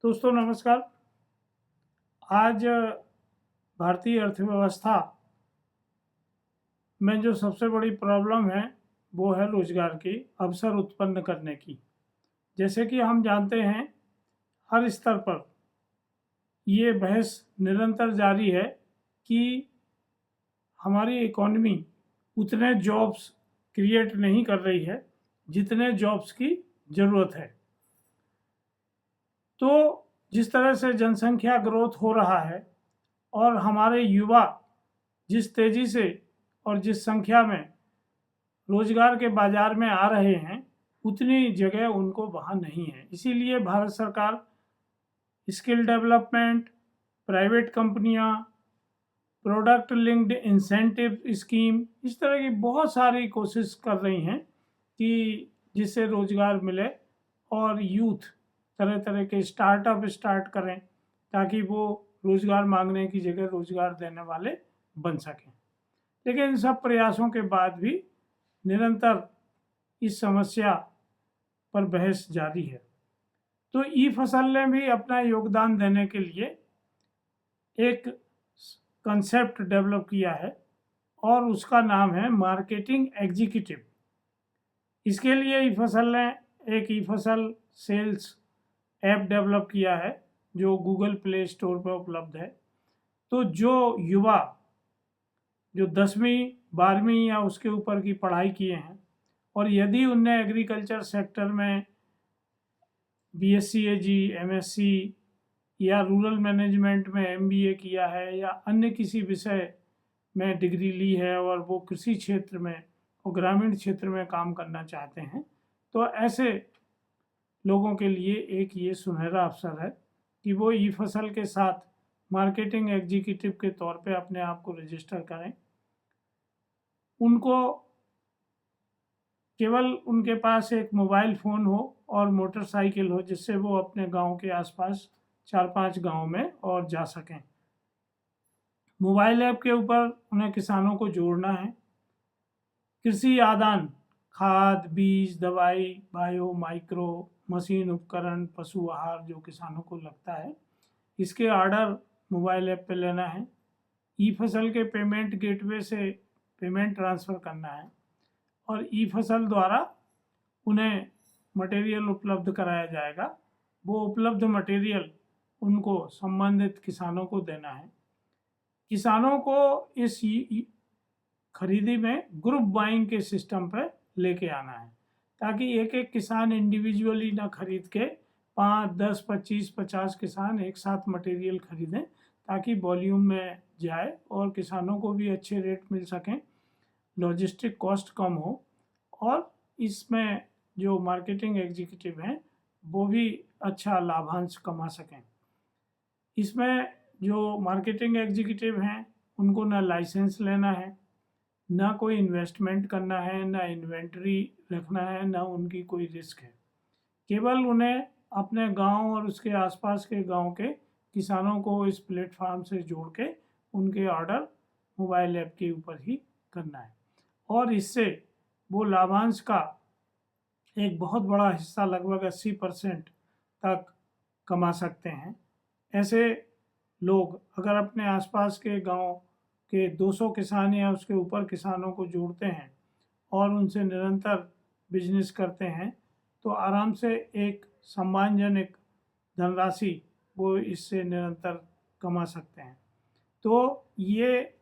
दोस्तों नमस्कार। आज भारतीय अर्थव्यवस्था में जो सबसे बड़ी प्रॉब्लम है वो है रोजगार की अवसर उत्पन्न करने की। जैसे कि हम जानते हैं हर स्तर पर ये बहस निरंतर जारी है कि हमारी इकोनॉमी उतने जॉब्स क्रिएट नहीं कर रही है जितने जॉब्स की ज़रूरत है। तो जिस तरह से जनसंख्या ग्रोथ हो रहा है और हमारे युवा जिस तेज़ी से और जिस संख्या में रोजगार के बाजार में आ रहे हैं उतनी जगह उनको वहाँ नहीं है। इसीलिए भारत सरकार स्किल डेवलपमेंट, प्राइवेट कंपनियाँ, प्रोडक्ट लिंक्ड इंसेंटिव स्कीम, इस तरह की बहुत सारी कोशिश कर रही हैं कि जिससे रोजगार मिले और यूथ तरह तरह के स्टार्टअप स्टार्ट करें ताकि वो रोजगार मांगने की जगह रोजगार देने वाले बन सकें। लेकिन इन सब प्रयासों के बाद भी निरंतर इस समस्या पर बहस जारी है। तो ई फसल ने भी अपना योगदान देने के लिए एक कंसेप्ट डेवलप किया है और उसका नाम है मार्केटिंग एग्जीक्यूटिव। इसके लिए ई फसल ने एक ई फसल सेल्स ऐप डेवलप किया है जो गूगल प्ले स्टोर पर उपलब्ध है। तो जो युवा जो 10वीं 12वीं या उसके ऊपर की पढ़ाई किए हैं और यदि उनने एग्रीकल्चर सेक्टर में BSc-AG, MSc या रूरल मैनेजमेंट में MBA किया है या अन्य किसी विषय में डिग्री ली है और वो कृषि क्षेत्र में और ग्रामीण क्षेत्र में काम करना चाहते हैं, तो ऐसे लोगों के लिए एक ये सुनहरा अवसर है कि वो ई फसल के साथ मार्केटिंग एग्जीक्यूटिव के तौर पे अपने आप को रजिस्टर करें। उनको केवल उनके पास एक मोबाइल फ़ोन हो और मोटरसाइकिल हो जिससे वो अपने गांव के आसपास 4-5 गांव में और जा सकें। मोबाइल ऐप के ऊपर उन्हें किसानों को जोड़ना है। कृषि आदान, खाद, बीज, दवाई, बायो, माइक्रो, मशीन उपकरण, पशु आहार जो किसानों को लगता है, इसके ऑर्डर मोबाइल ऐप पे लेना है। ई फसल के पेमेंट गेटवे से पेमेंट ट्रांसफ़र करना है और ई फसल द्वारा उन्हें मटेरियल उपलब्ध कराया जाएगा। वो उपलब्ध मटेरियल उनको संबंधित किसानों को देना है। किसानों को इस खरीदी में ग्रुप बाइंग के सिस्टम पर लेके आना है ताकि एक एक किसान इंडिविजुअली ना खरीद के 5, 10, 25, 50 किसान एक साथ मटेरियल खरीदें ताकि वॉल्यूम में जाए और किसानों को भी अच्छे रेट मिल सकें, लॉजिस्टिक कॉस्ट कम हो और इसमें जो मार्केटिंग एग्जीक्यूटिव हैं वो भी अच्छा लाभांश कमा सकें। इसमें जो मार्केटिंग एग्जीक्यूटिव हैं उनको ना लाइसेंस लेना है, ना कोई इन्वेस्टमेंट करना है, ना इन्वेंट्री रखना है, ना उनकी कोई रिस्क है। केवल उन्हें अपने गांव और उसके आसपास के गांव के किसानों को इस प्लेटफॉर्म से जोड़ के उनके ऑर्डर मोबाइल ऐप के ऊपर ही करना है और इससे वो लाभांश का एक बहुत बड़ा हिस्सा लगभग 80% तक कमा सकते हैं। ऐसे लोग अगर अपने आसपास के गांव के 200 किसान या उसके ऊपर किसानों को जोड़ते हैं और उनसे निरंतर बिजनेस करते हैं तो आराम से एक सम्मानजनक धनराशि वो इससे निरंतर कमा सकते हैं। तो ये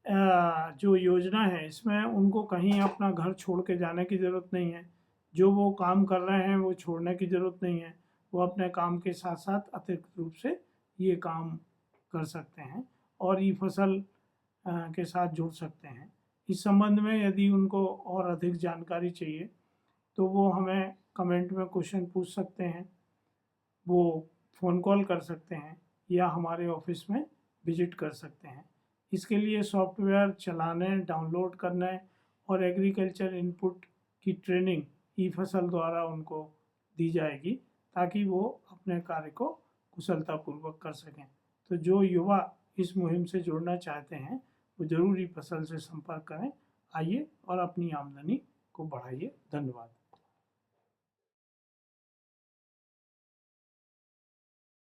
जो योजना है इसमें उनको कहीं अपना घर छोड़ के जाने की ज़रूरत नहीं है। जो वो काम कर रहे हैं वो छोड़ने की ज़रूरत नहीं है। वो अपने काम के साथ साथ अतिरिक्त रूप से ये काम कर सकते हैं और ई फसल के साथ जुड़ सकते हैं। इस संबंध में यदि उनको और अधिक जानकारी चाहिए तो वो हमें कमेंट में क्वेश्चन पूछ सकते हैं, वो फ़ोन कॉल कर सकते हैं या हमारे ऑफिस में विजिट कर सकते हैं। इसके लिए सॉफ्टवेयर चलाने, डाउनलोड करने और एग्रीकल्चर इनपुट की ट्रेनिंग ई फसल द्वारा उनको दी जाएगी ताकि वो अपने कार्य को कुशलतापूर्वक कर सकें। तो जो युवा इस मुहिम से जुड़ना चाहते हैं वो ज़रूर ई फसल से संपर्क करें। आइए और अपनी आमदनी को बढ़ाइए। धन्यवाद।